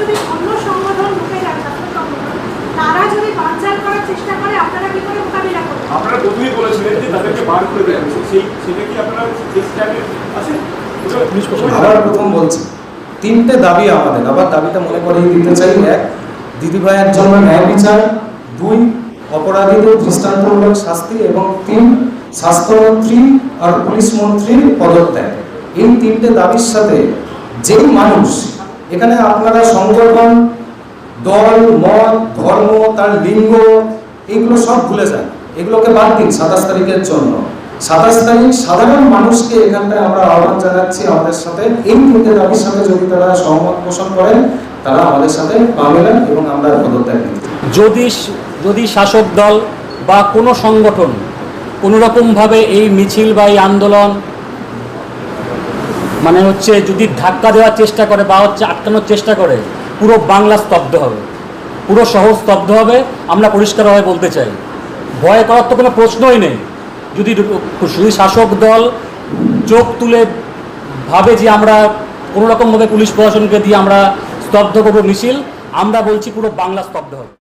যদি অন্য সংগঠন ঢুকে যায়, ছাত্র সংগঠন, তারা যদি বানচাল করার চেষ্টা করে, আপনারা কি করে মোকাবিলা করবেন? আপনারা প্রথমেই বলেছিলেন যে তাদেরকে বার করে দেওয়া হয়েছে, সেটা কি আপনারা সেই স্ট্যান্ডে আছে? আবার প্রথম বলছি, তিনটে দাবি আমাদের, আবার দাবিটা মনে করিয়ে দিতে চাই। এক, দিদিভাইয়ের জন্য ন্যায় বিচার। দুই, অপরাধীদের দৃষ্টান্তমূলক শাস্তি। এবং তিন, স্বাস্থ্যমন্ত্রী আর পুলিশ মন্ত্রীর পদত্যাগ। এই তিনটে দাবির সাথে যেই মানুষ, এখানে আপনারা সংগঠন, দল, মত, ধর্ম, তার লিঙ্গ, এইগুলো সব ভুলে যান, এগুলোকে বাদ দিন 27 তারিখের জন্য। 27 তারিখ সাধারণ মানুষকে এখানটায় আমরা আহ্বান জানাচ্ছি আমাদের সাথে এই তিনটে দাবির সাথে যদি তারা সহমত পোষণ করেন, তারা আমাদের সাথে পা মেলান এবং আমরা পদত্যাগ করি। যদি শাসক দল বা কোনো সংগঠন কোনোরকমভাবে এই মিছিল বা এই আন্দোলন যদি ধাক্কা দেওয়ার চেষ্টা করে বা আটকানোর চেষ্টা করে, পুরো বাংলা স্তব্ধ হবে, পুরো শহর স্তব্ধ হবে। আমরা পরিষ্কারভাবে বলতে চাই, ভয় করার তো কোনো প্রশ্নই নেই। যদি শাসক দল চোখ তুলে ভাবে যে আমরা কোনোরকমভাবে পুলিশ প্রশাসনকে দিয়ে আমরা স্তব্ধ করবো মিছিল, আমরা বলছি পুরো বাংলা স্তব্ধ হবে।